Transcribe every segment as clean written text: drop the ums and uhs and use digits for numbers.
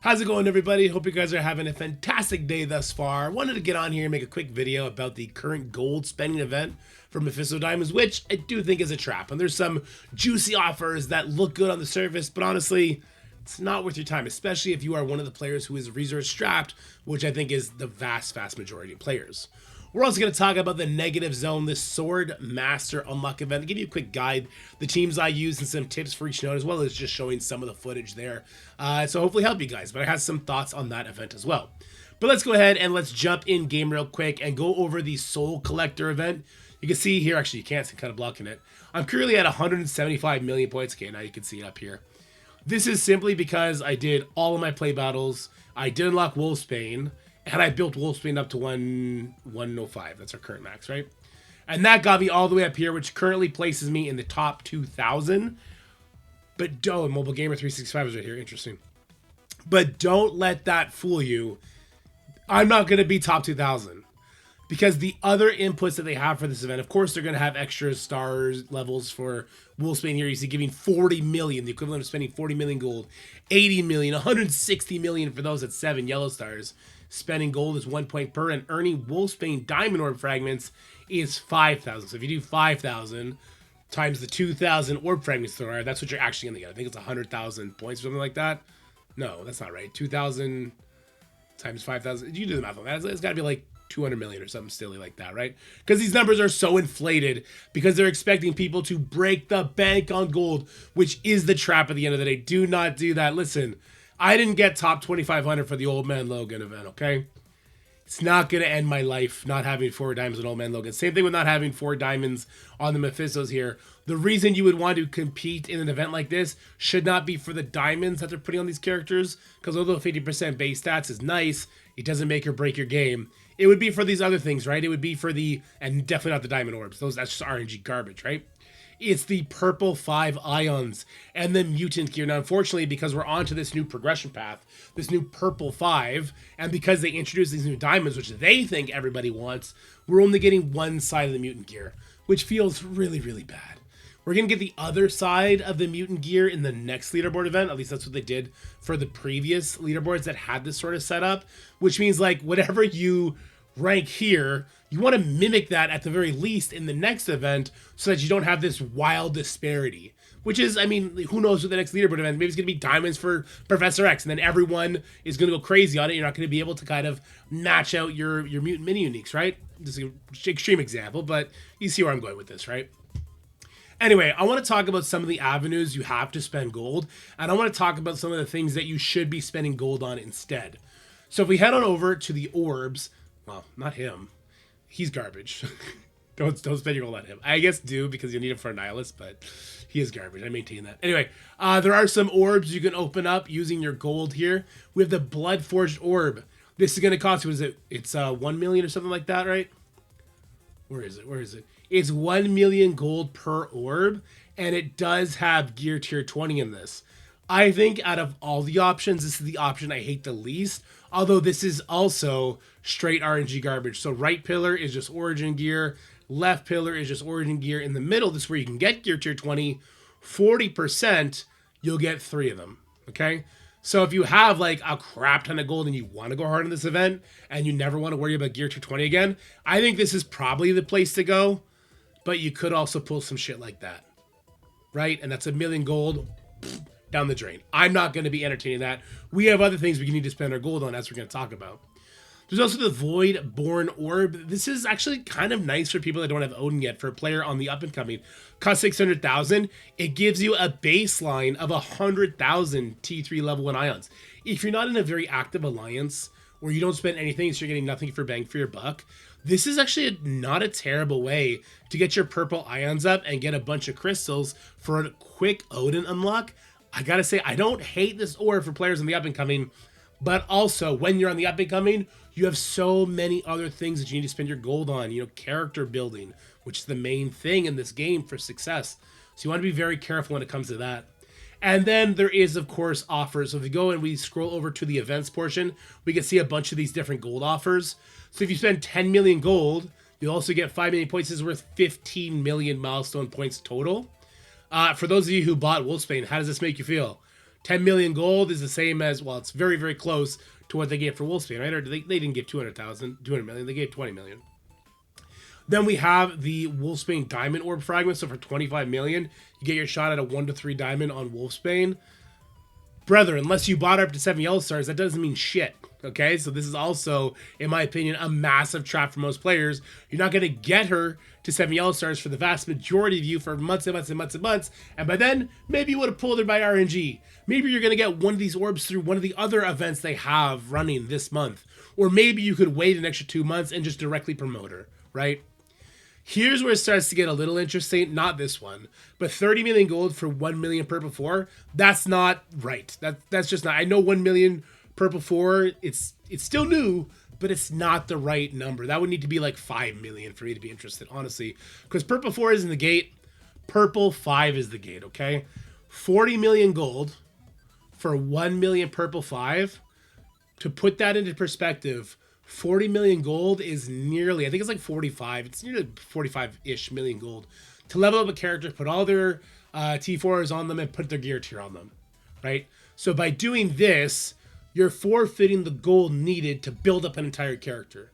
How's it going, everybody? Hope you guys are having a fantastic day thus far. Wanted to get on here and make a quick video about the current gold spending event for Mephisto Diamonds, which I do think is a trap. And there's some juicy offers that look good on the surface, but honestly, it's not worth your time, especially if you are one of the players who is resource strapped, which I think is the vast majority of players. We're also going to talk about the negative zone, this Sword Master Unlock event, to give you a quick guide, the teams I use, and some tips for each node, as well as just showing some of the footage there. So hopefully help you guys, but I have some thoughts on that event as well. But let's go ahead and let's jump in game real quick and go over the Soul Collector event. You can see here, actually you can't see, kind of blocking it. I'm currently at 175 million points. Okay, now you can see it up here. This is simply because I did all of my play battles. I did unlock Wolfsbane. And I built Wolfsbane up to 105. That's our current max, right? And that got me all the way up here, which currently places me in the top 2,000. But Mobile Gamer 365 is right here. Interesting. But don't let that fool you. I'm not going to be top 2,000. Because the other inputs that they have for this event, of course, they're going to have extra stars levels for Wolfsbane here. You see giving 40 million, the equivalent of spending 40 million gold, 80 million, 160 million for those at 7 yellow stars. Spending gold is 1 point per, and earning Wolfsbane Diamond Orb fragments is 5,000. So if you do 5,000 times the 2,000 Orb fragments there are, that's what you're actually going to get. I think it's 100,000 points or something like that. No, that's not right. 2,000 times 5,000. You do the math on that. It's got to be like 200 million or something silly like that, right? Because these numbers are so inflated because they're expecting people to break the bank on gold, which is the trap at the end of the day. Do not do that. Listen, I didn't get top 2,500 for the Old Man Logan event, okay? It's not going to end my life not having 4 diamonds on Old Man Logan. Same thing with not having 4 diamonds on the Mephistos here. The reason you would want to compete in an event like this should not be for the diamonds that they're putting on these characters, because although 50% base stats is nice, it doesn't make or break your game. It would be for these other things, right? It would be for the, and definitely not the diamond orbs. That's just RNG garbage, right? It's the purple 5 ions and the mutant gear. Now, unfortunately, because we're onto this new progression path, this new purple 5, and because they introduced these new diamonds, which they think everybody wants, we're only getting one side of the mutant gear, which feels really, really bad. We're going to get the other side of the mutant gear in the next leaderboard event. At least that's what they did for the previous leaderboards that had this sort of setup, which means like whatever you rank here, you want to mimic that at the very least in the next event so that you don't have this wild disparity. Which is, I mean, who knows what the next leaderboard event, maybe it's going to be diamonds for Professor X, and then everyone is going to go crazy on it. You're not going to be able to kind of match out your mutant mini uniques, right? This is an extreme example, but you see where I'm going with this, right? Anyway, I want to talk about some of the avenues you have to spend gold, and I want to talk about some of the things that you should be spending gold on instead. So if we head on over to the orbs, well, not him. He's garbage. don't spend your gold on him. I guess do, because you need him for a nihilist, but he is garbage. I maintain that. Anyway, there are some orbs you can open up using your gold here. We have the Blood Forged Orb. This is going to cost you, what is it? It's 1 million or something like that, right? Where is it? It's 1 million gold per orb, and it does have gear tier 20 in this. I think out of all the options, this is the option I hate the least, although this is also straight RNG garbage. So right pillar is just origin gear, left pillar is just origin gear. In the middle, this is where you can get gear tier 20, 40%, you'll get 3 of them, okay? So if you have like a crap ton of gold and you want to go hard in this event and you never want to worry about gear tier 20 again, I think this is probably the place to go, but you could also pull some shit like that, right? And that's 1 million gold down the drain. I'm not going to be entertaining that. We have other things we need to spend our gold on, as we're going to talk about. There's also the Void-Born Orb. This is actually kind of nice for people that don't have Odin yet, for a player on the up-and-coming. Costs 600,000. It gives you a baseline of 100,000 T3 level 1 ions. If you're not in a very active alliance, or you don't spend anything, so you're getting nothing for bang for your buck, this is actually not a terrible way to get your purple ions up and get a bunch of crystals for a quick Odin unlock. I gotta say, I don't hate this orb for players on the up-and-coming, but also when you're on the up-and-coming, you have so many other things that you need to spend your gold on. You know, character building, which is the main thing in this game for success. So you want to be very careful when it comes to that. And then there is, of course, offers. So if we go and we scroll over to the events portion, we can see a bunch of these different gold offers. So if you spend 10 million gold, you'll also get 5 million points. This is worth 15 million milestone points total. For those of you who bought Wolfsbane, how does this make you feel? 10 million gold is the same as, well, it's very, very close to what they gave for Wolfsbane, right? Or they didn't give 200 million, they gave 20 million. Then we have the Wolfsbane Diamond Orb Fragment. So for 25 million, you get your shot at a 1 to 3 diamond on Wolfsbane. Brother, unless you bought her up to 7 yellow stars, that doesn't mean shit. Okay, so this is also, in my opinion, a massive trap for most players. You're not going to get her to 7 yellow stars for the vast majority of you for months and months and months and months. And by then, maybe you would have pulled her by RNG. Maybe you're going to get one of these orbs through one of the other events they have running this month. Or maybe you could wait an extra 2 months and just directly promote her, right? Here's where it starts to get a little interesting. Not this one, but 30 million gold for 1 million purple 4. That's not right. That's just not. I know 1 million purple 4. It's still new, but it's not the right number. That would need to be like 5 million for me to be interested, honestly. Because purple 4 is in the gate. Purple 5 is the gate, okay? 40 million gold for 1 million purple 5. To put that into perspective, 40 million gold is nearly, I think it's like 45. It's nearly 45-ish million gold to level up a character, put all their T4s on them, and put their gear tier on them, right? So by doing this, you're forfeiting the gold needed to build up an entire character.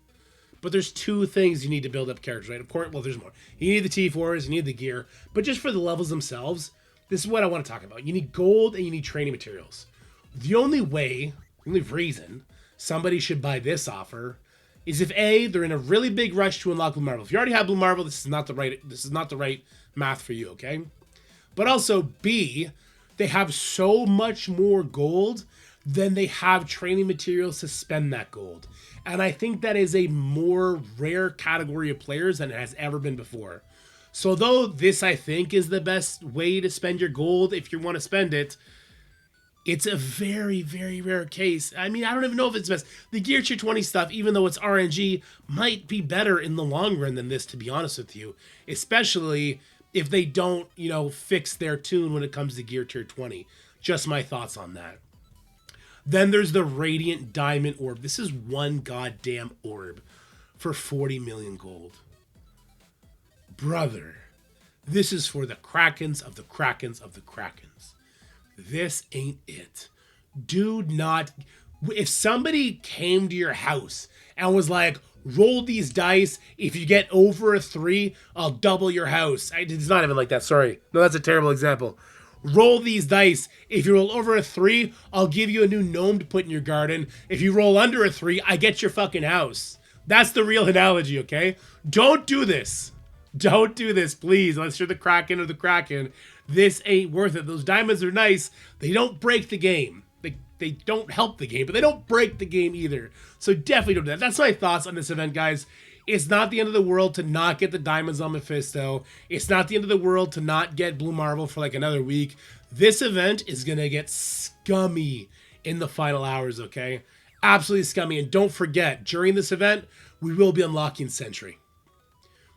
But there's 2 things you need to build up characters, right? Of course, well, there's more. You need the T4s, you need the gear, but just for the levels themselves, this is what I want to talk about. You need gold and you need training materials. The only reason somebody should buy this offer is if A, they're in a really big rush to unlock Blue Marvel. If you already have Blue Marvel, this is not the right math for you, okay? But also B, they have so much more gold than they have training materials to spend that gold. And I think that is a more rare category of players than it has ever been before. So though this, I think, is the best way to spend your gold if you want to spend it, it's a very, very rare case. I mean, I don't even know if it's best. The Gear Tier 20 stuff, even though it's RNG, might be better in the long run than this, to be honest with you. Especially if they don't, fix their tune when it comes to Gear Tier 20. Just my thoughts on that. Then there's the Radiant Diamond Orb. This is one goddamn orb for 40 million gold. Brother, this is for the Krakens of the Krakens of the Krakens. This ain't it. Do not... If somebody came to your house and was like, roll these dice, if you get over a 3, I'll double your house. It's not even like that, sorry. No, that's a terrible example. Roll these dice. If you roll over a 3, I'll give you a new gnome to put in your garden. If you roll under a 3, I get your fucking house. That's the real analogy, okay? Don't do this. Don't do this, please, unless you're the Kraken or the Kraken. This ain't worth it. Those diamonds are nice. They don't break the game. They don't help the game, but they don't break the game either. So definitely don't do that. That's my thoughts on this event, guys. It's not the end of the world to not get the diamonds on Mephisto. It's not the end of the world to not get Blue Marvel for like another week. This event is going to get scummy in the final hours, okay? Absolutely scummy. And don't forget, during this event, we will be unlocking Sentry.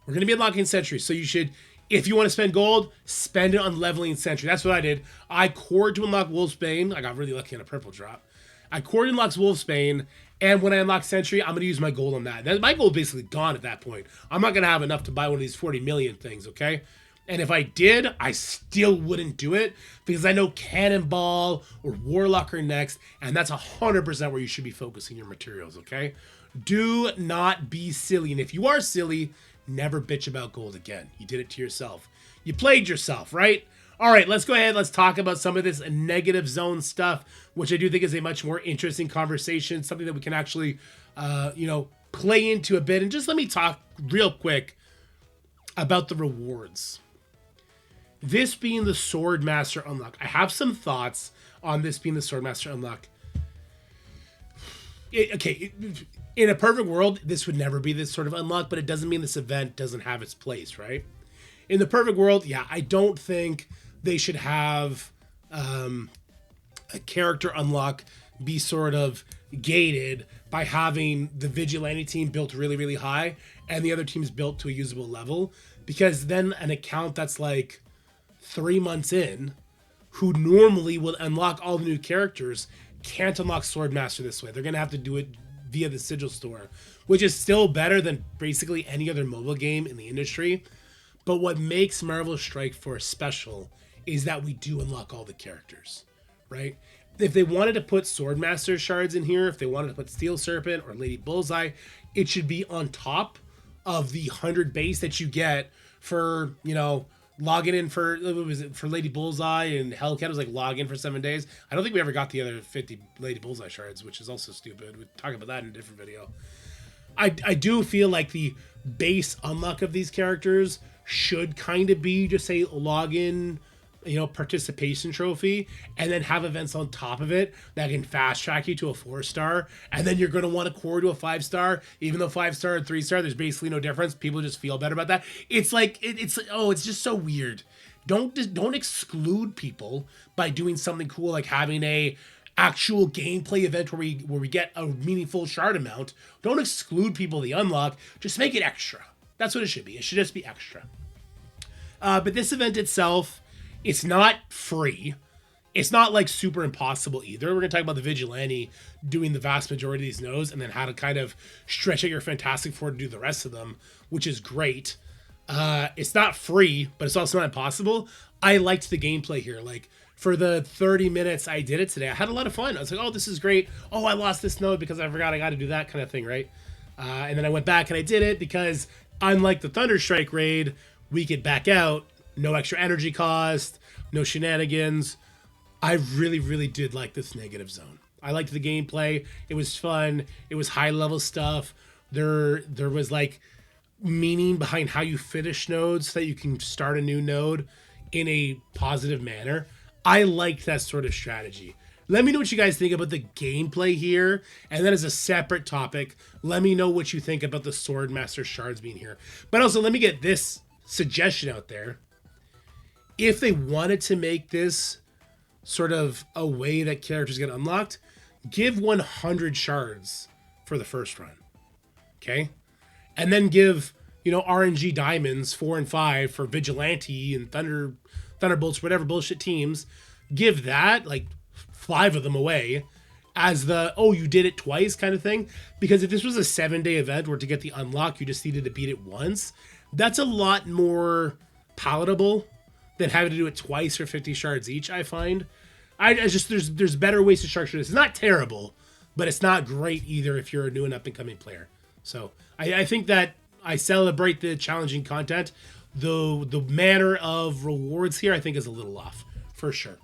We're going to be unlocking Sentry, so you should... If you want to spend gold, spend it on leveling Sentry. That's what I did. I cored to unlock Wolfsbane. I got really lucky on a purple drop. I cored and unlocks Wolfsbane, and when I unlock Sentry, I'm going to use my gold on that. My gold is basically gone at that point. I'm not going to have enough to buy one of these 40 million things, okay? And if I did, I still wouldn't do it because I know Cannonball or Warlock are next, and that's 100% where you should be focusing your materials, okay? Do not be silly, and if you are silly, never bitch about gold again. You did it to yourself. You played yourself, right? All right, let's go ahead. Let's talk about some of this negative zone stuff, which I do think is a much more interesting conversation, something that we can actually, play into a bit. And just let me talk real quick about the rewards. This being the Swordmaster unlock. I have some thoughts on this being the Swordmaster unlock. In a perfect world, this would never be this sort of unlock, but it doesn't mean this event doesn't have its place, right? In the perfect world, yeah, I don't think they should have a character unlock be sort of gated by having the Vigilante team built really, really high and the other teams built to a usable level, because then an account that's like 3 months in, who normally will unlock all the new characters, can't unlock Swordmaster this way. They're going to have to do it via the Sigil store, which is still better than basically any other mobile game in the industry. But what makes Marvel Strike Force special is that we do unlock all the characters, right? If they wanted to put Swordmaster shards in here, if they wanted to put Steel Serpent or Lady Bullseye, it should be on top of the 100 base that you get for, you know, logging in for, what was it, for Lady Bullseye, and Hellcat was like log in for 7 days. I don't think we ever got the other 50 Lady Bullseye shards, which is also stupid. We'll talk about that in a different video. I do feel like the base unlock of these characters should kind of be just a login, you know, participation trophy, and then have events on top of it that can fast track you to a 4-star, and then you're going to want to core to a 5-star, even though 5-star and 3-star, there's basically no difference. People just feel better about that. It's like, it's just so weird. Don't exclude people by doing something cool like having a actual gameplay event where we get a meaningful shard amount. Don't exclude people the unlock. Just make it extra. That's what it should be. It should just be extra. But this event itself, it's not free. It's not like super impossible either. We're going to talk about the Vigilante doing the vast majority of these nodes, and then how to kind of stretch out your Fantastic Four to do the rest of them, which is great. It's not free, but it's also not impossible. I liked the gameplay here. Like, for the 30 minutes I did it today, I had a lot of fun. I was like, oh, this is great. Oh, I lost this node because I forgot I got to do that kind of thing, right? And then I went back and I did it because, unlike the Thunderstrike raid, we could back out, no extra energy cost, no shenanigans. I really, really did like this negative zone. I liked the gameplay. It was fun. It was high level stuff. There was like meaning behind how you finish nodes so that you can start a new node in a positive manner. I liked that sort of strategy. Let me know what you guys think about the gameplay here. And then as a separate topic, let me know what you think about the Swordmaster shards being here. But also, let me get this suggestion out there. If they wanted to make this sort of a way that characters get unlocked, give 100 shards for the first run. Okay? And then give, you know, RNG diamonds 4 and 5 for Vigilante and Thunderbolts, whatever bullshit teams. Give that, like, 5 of them away as the, oh, you did it twice kind of thing. Because if this was a 7-day event where to get the unlock, you just needed to beat it once, that's a lot more palatable than having to do it twice for 50 shards each, I find. I just, there's better ways to structure this. It's not terrible, but it's not great either if you're a new and up-and-coming player. So I think that I celebrate the challenging content, though the manner of rewards here I think is a little off, for sure.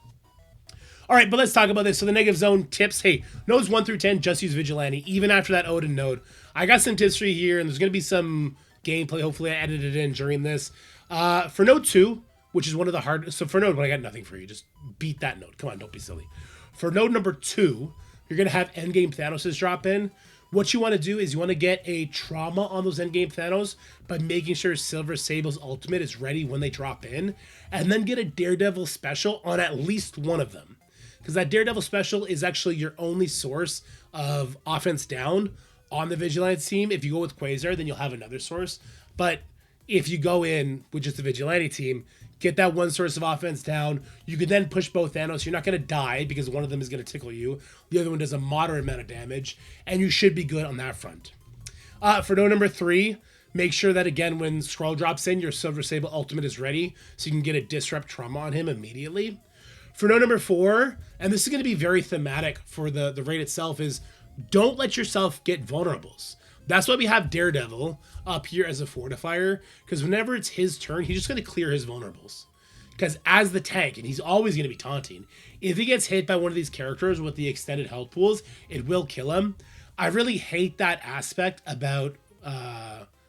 All right, but let's talk about this. So the negative zone tips. Hey, nodes 1 through 10, just use Vigilante, even after that Odin node. I got some tips for you here, and there's going to be some gameplay. Hopefully I edited it in during this. For node 2, which is one of the hard... So for node 1, I got nothing for you. Just beat that node. Come on, don't be silly. For node number 2, you're going to have endgame Thanos' drop in. What you want to do is you want to get a trauma on those endgame Thanos by making sure Silver Sable's ultimate is ready when they drop in. And then get a Daredevil special on at least one of them. Because that Daredevil special is actually your only source of offense down on the Vigilante team. If you go with Quasar, then you'll have another source. But if you go in with just the Vigilante team, get that one source of offense down. You can then push both Thanos. You're not going to die because one of them is going to tickle you. The other one does a moderate amount of damage. And you should be good on that front. For node number 3, make sure that, again, when Skrull drops in, your Silver Sable ultimate is ready. So you can get a Disrupt trauma on him immediately. For node number 4, and this is going to be very thematic for the raid itself, is don't let yourself get vulnerables. That's why we have Daredevil up here as a fortifier, because whenever it's his turn, he's just going to clear his vulnerables. Because as the tank, and he's always going to be taunting, if he gets hit by one of these characters with the extended health pools, it will kill him. I really hate that aspect about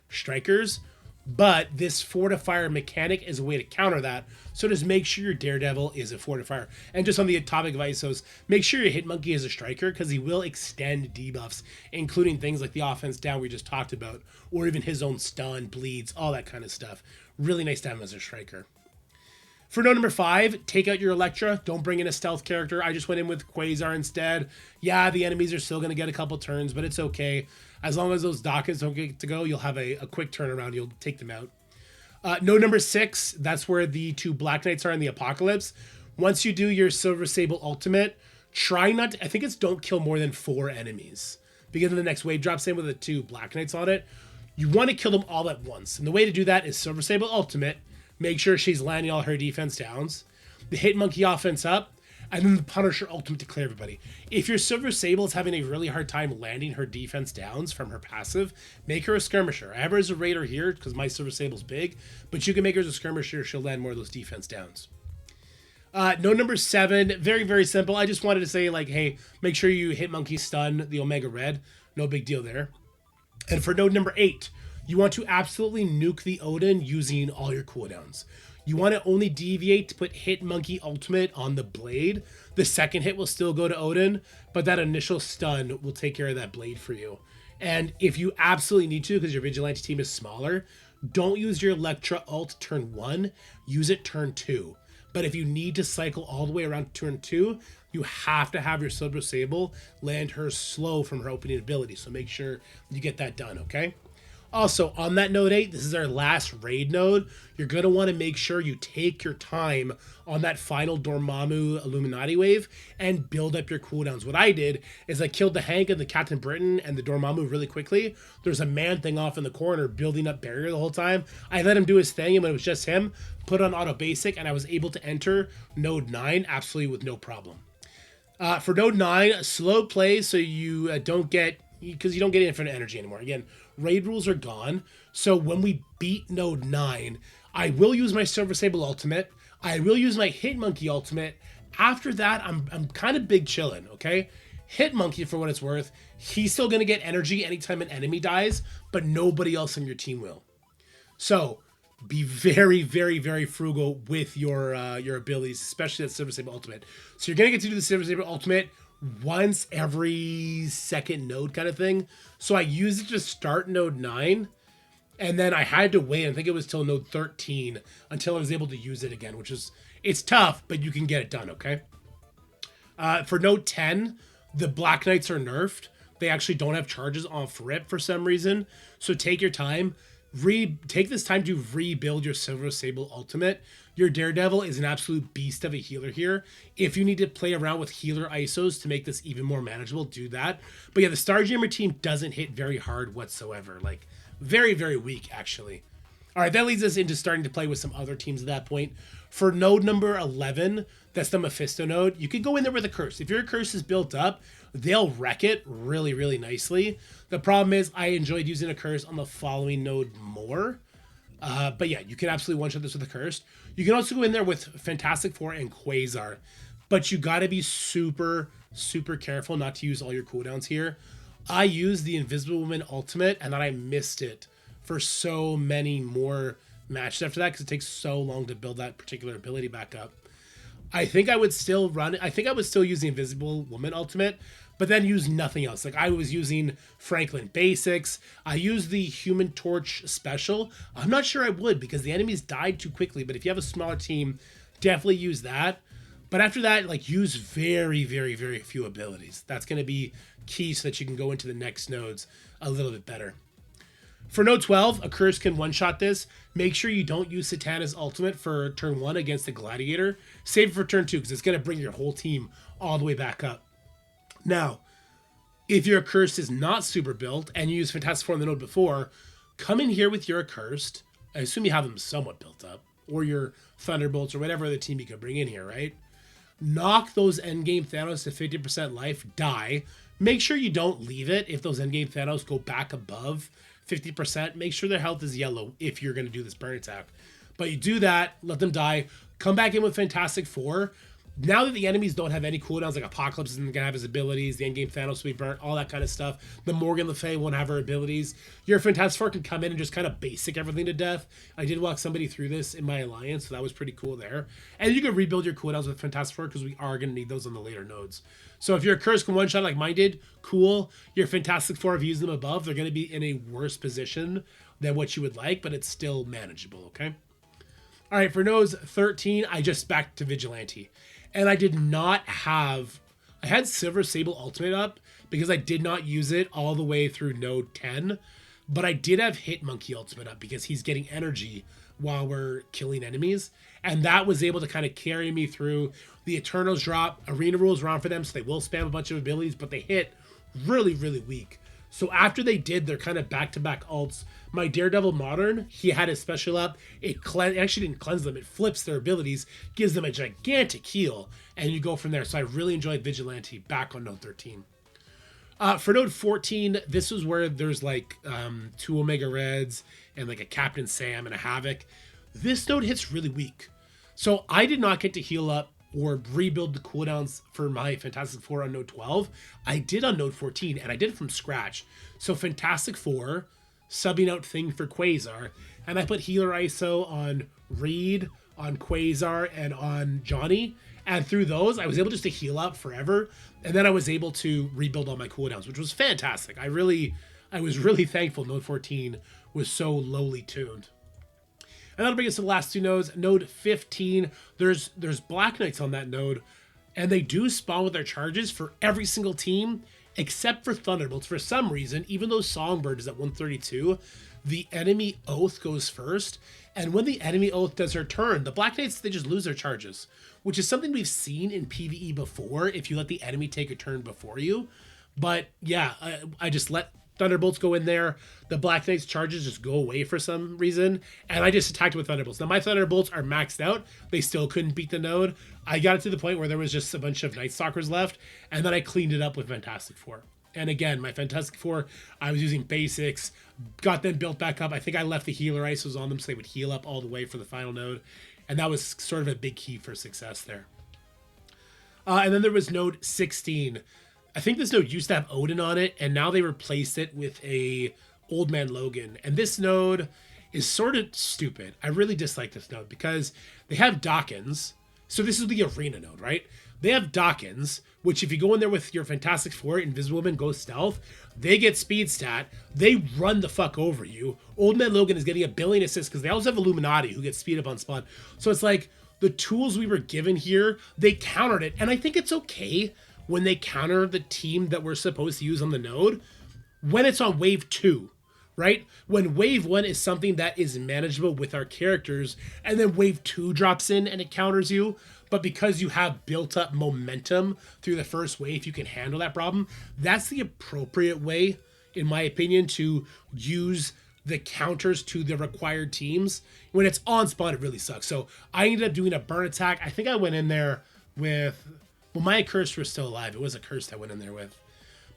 strikers, but this fortifier mechanic is a way to counter that. So just make sure your Daredevil is a fortifier. And just on the topic of ISOs, make sure your Hitmonkey is a striker, because he will extend debuffs, including things like the offense down we just talked about, or even his own stun, bleeds, all that kind of stuff. Really nice to have him as a striker. For node number 5, take out your Elektra. Don't bring in a stealth character. I just went in with Quasar instead. Yeah, the enemies are still going to get a couple turns, but it's okay. As long as those Dockets don't get to go, you'll have a quick turnaround. You'll take them out. Node number 6, that's where the 2 Black Knights are in the Apocalypse. Once you do your Silver Sable ultimate, try not to, I think it's don't kill more than 4 enemies. Because the next wave drops in with the 2 Black Knights on it. You want to kill them all at once. And the way to do that is Silver Sable ultimate. Make sure she's landing all her defense downs. The Hitmonkey offense up. And then the Punisher ultimate to clear everybody. If your Silver Sable is having a really hard time landing her defense downs from her passive, make her a skirmisher. I have her as a raider here because my Silver Sable's big, but you can make her as a skirmisher. She'll land more of those defense downs. Node number 7, very, very simple. I just wanted to say, like, hey, make sure you hit Monkey Stun the Omega Red. No big deal there. And for node number 8, you want to absolutely nuke the Odin using all your cooldowns. You want to only deviate to put Hit Monkey Ultimate on the Blade. The second hit will still go to Odin, but that initial stun will take care of that Blade for you. And if you absolutely need to, because your Vigilante team is smaller, don't use your Electra ult turn 1, use it turn 2. But if you need to cycle all the way around to turn 2, you have to have your Silver Sable land her slow from her opening ability. So make sure you get that done, okay? Also, on that node 8, this is our last raid node. You're going to want to make sure you take your time on that final Dormammu Illuminati wave and build up your cooldowns. What I did is I killed the Hank and the Captain Britain and the Dormammu really quickly. There's a man thing off in the corner building up barrier the whole time. I let him do his thing, and when it was just him, put on auto basic, and I was able to enter node 9 absolutely with no problem. For node 9, slow play so you don't get... because you don't get infinite energy anymore. Again, raid rules are gone. So when we beat node 9, I will use my Silver Sable ultimate. I will use my Hit Monkey ultimate. After that, I'm kind of big chilling, okay? Hit Monkey, for what it's worth, he's still going to get energy anytime an enemy dies, but nobody else in your team will. So be very, very, very frugal with your abilities, especially that Silver Sable ultimate. So you're going to get to do the Silver Sable ultimate once every second node kind of thing. So I used it to start node 9, and then I had to wait, I think it was till node 13 until I was able to use it again, which is, it's tough, but you can get it done, okay? For node 10, the Black Knights are nerfed. They actually don't have charges off rip for some reason. So take your time. Take this time to rebuild your Silver Sable ultimate. Your Daredevil is an absolute beast of a healer here. If you need to play around with healer ISOs to make this even more manageable, do that. But yeah, the Starjammer team doesn't hit very hard whatsoever. Like, very, very weak, actually. All right, that leads us into starting to play with some other teams at that point. For node number 11, that's the Mephisto node, you could go in there with a curse. If your curse is built up, they'll wreck it really, really nicely. The problem is I enjoyed using a curse on the following node more. But yeah, you can absolutely one-shot this with a curse. You can also go in there with Fantastic Four and Quasar. But you got to be super, super careful not to use all your cooldowns here. I used the Invisible Woman ultimate, and then I missed it for so many more matches after that because it takes so long to build that particular ability back up. I think I would still run it. I think I would still use the Invisible Woman ultimate, but then use nothing else. Like I was using Franklin basics. I used the Human Torch special. I'm not sure I would because the enemies died too quickly, but if you have a smaller team, definitely use that. But after that, like use very, very, very few abilities. That's going to be key so that you can go into the next nodes a little bit better. For node 12, a curse can one-shot this. Make sure you don't use Satana's ultimate for turn 1 against the Gladiator. Save it for turn 2 because it's going to bring your whole team all the way back up. Now, if your curse is not super built and you use Fantastic Four in the node before, come in here with your accursed. I assume you have them somewhat built up. Or your Thunderbolts or whatever other team you can bring in here, right? Knock those endgame Thanos to 50% life, die. Make sure you don't leave it if those endgame Thanos go back above 50%. Make sure their health is yellow if you're going to do this burn attack. But you do that, let them die, come back in with Fantastic Four. Now that the enemies don't have any cooldowns, like Apocalypse isn't going to have his abilities, the endgame Thanos will be burnt, all that kind of stuff. The Morgan Le Fay won't have her abilities. Your Fantastic Four can come in and just kind of basic everything to death. I did walk somebody through this in my alliance, so that was pretty cool there. And you can rebuild your cooldowns with Fantastic Four because we are going to need those on the later nodes. So if your curse can one-shot like mine did, cool. Your Fantastic Four, if you use them above, they're going to be in a worse position than what you would like, but it's still manageable, okay? All right, for nodes 13, I just backed to Vigilante. And I did not have... I had Silver Sable Ultimate up because I did not use it all the way through node 10. But I did have Hit Monkey Ultimate up because he's getting energy while we're killing enemies. And that was able to kind of carry me through. The Eternals drop. Arena rules are on for them, so they will spam a bunch of abilities, but they hit really, really weak. So after they did their kind of back-to-back ults, my Daredevil Modern, he had his special up. It actually didn't cleanse them. It flips their abilities, gives them a gigantic heal, and you go from there. So I really enjoyed Vigilante back on node 13. For node 14, this was where there's like 2 Omega Reds and like a Captain Sam and a Havoc. This node hits really weak. So I did not get to heal up or rebuild the cooldowns for my Fantastic Four on node 12. I did on node 14, and I did it from scratch. So Fantastic Four, subbing out Thing for Quasar, and I put Healer ISO on Reed, on Quasar, and on Johnny. And through those, I was able just to heal up forever. And then I was able to rebuild all my cooldowns, which was fantastic. I was really thankful node 14 was so lowly tuned. And that'll bring us to the last 2 nodes. Node 15, there's Black Knights on that node, and they do spawn with their charges for every single team, except for Thunderbolts. For some reason, even though Songbird is at 132, the enemy Oath goes first, and when the enemy Oath does her turn, the Black Knights, they just lose their charges, which is something we've seen in PvE before, if you let the enemy take a turn before you. But yeah, I just let Thunderbolts go in there. The Black Knight's charges just go away for some reason, and I just attacked with Thunderbolts. Now my Thunderbolts are maxed out. They still couldn't beat the node. I got it to the point where there was just a bunch of Night Stalkers left, and then I cleaned it up with Fantastic Four. And again, my Fantastic Four, I was using basics, got them built back up. I think I left the healer ISOs on them so they would heal up all the way for the final node, and that was sort of a big key for success there. And then there was node 16. I think this node used to have Odin on it, and now they replaced it with a Old Man Logan. And this node is sort of stupid. I really dislike this node because they have Dawkins. So this is the arena node, right? They have Dawkins, which if you go in there with your Fantastic Four, Invisible Woman, Go Stealth, they get speed stat. They run the fuck over you. Old Man Logan is getting a billion assists because they also have Illuminati who gets speed up on spawn. So it's like the tools we were given here, they countered it. And I think it's okay when they counter the team that we're supposed to use on the node, when it's on wave 2, right? When wave 1 is something that is manageable with our characters, and then wave 2 drops in and it counters you, but because you have built up momentum through the first wave, you can handle that problem. That's the appropriate way, in my opinion, to use the counters to the required teams. When it's on spawn, it really sucks. So I ended up doing a burn attack. I think I went in there with... Well, my Curse were still alive. It was a Curse I went in there with.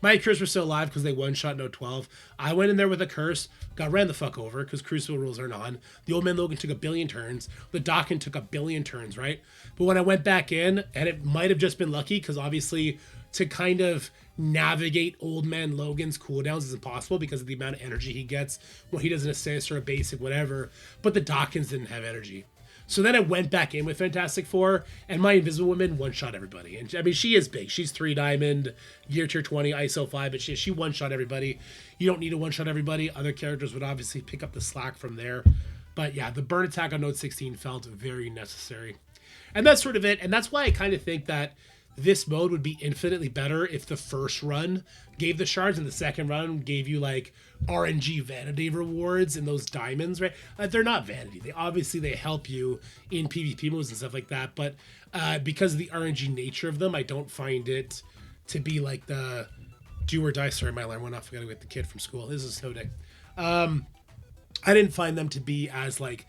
My Curse were still alive because they one-shot node 12. I went in there with a Curse, got ran the fuck over because Crucible rules aren't on. The Old Man Logan took a billion turns. The Dawkins took a billion turns, right? But when I went back in, and it might have just been lucky because obviously to kind of navigate Old Man Logan's cooldowns is impossible because of the amount of energy he gets when he does an assist or a basic, whatever. But the Dawkins didn't have energy. So then I went back in with Fantastic Four, and my Invisible Woman one-shot everybody. And I mean, she is big. She's 3 diamond, gear tier 20, ISO 5, but she one-shot everybody. You don't need to one-shot everybody. Other characters would obviously pick up the slack from there. But yeah, the burn attack on node 16 felt very necessary. And that's sort of it. And that's why I kind of think that this mode would be infinitely better if the first run gave the shards and the second run gave you like RNG vanity rewards and those diamonds, right? They're not vanity. They help you in PvP modes and stuff like that. But because of the RNG nature of them, I don't find it to be like the do or die. Sorry, my alarm went off. I gotta get the kid from school. This is a snow day. I didn't find them to be as like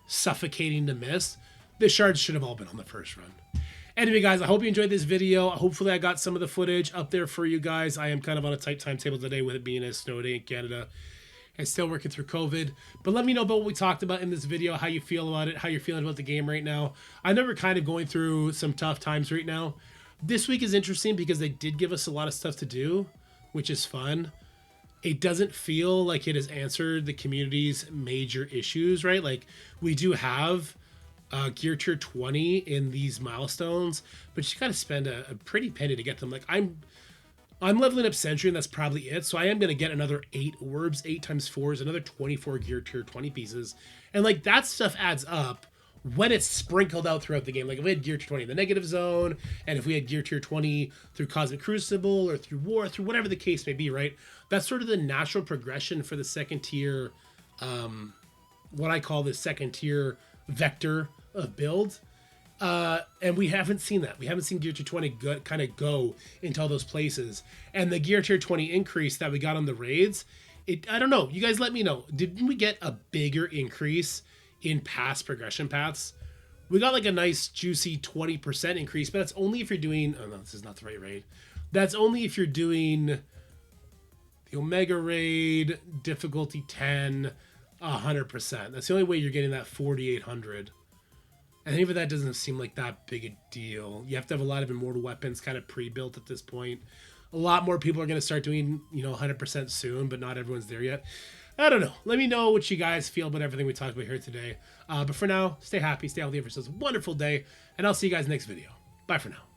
suffocating to miss. The shards should have all been on the first run. Anyway, guys, I hope you enjoyed this video. Hopefully I got some of the footage up there for you guys. I am kind of on a tight timetable today with it being a snow day in Canada and still working through COVID. But let me know about what we talked about in this video, how you feel about it, how you're feeling about the game right now. I know we're kind of going through some tough times right now. This week is interesting because they did give us a lot of stuff to do, which is fun. It doesn't feel like it has answered the community's major issues, right? Like, we do have gear tier 20 in these milestones, but you got to spend a pretty penny to get them. Like, I'm leveling up Sentry, and that's probably it. So I am going to get another 8 orbs, 8 times 4 is another 24 gear tier 20 pieces. And like, that stuff adds up when it's sprinkled out throughout the game. Like, if we had gear tier 20 in the negative zone, and if we had gear tier 20 through Cosmic Crucible or through War, through whatever the case may be, right? That's sort of the natural progression for the second tier, what I call the second tier vector of build. And we haven't seen that. We haven't seen Gear Tier 20 kind of go into all those places. And the Gear Tier 20 increase that we got on the raids, I don't know. You guys let me know. Didn't we get a bigger increase in past progression paths? We got like a nice juicy 20% increase, but that's only if you're doing, oh no, this is not the right raid. That's only if you're doing the Omega raid, difficulty 10, 100%. That's the only way you're getting that 4,800. And even that doesn't seem like that big a deal. You have to have a lot of immortal weapons kind of pre-built at this point. A lot more people are going to start doing, 100% soon, but not everyone's there yet. I don't know. Let me know what you guys feel about everything we talked about here today. But for now, stay happy, stay healthy, have yourselves a wonderful day, and I'll see you guys next video. Bye for now.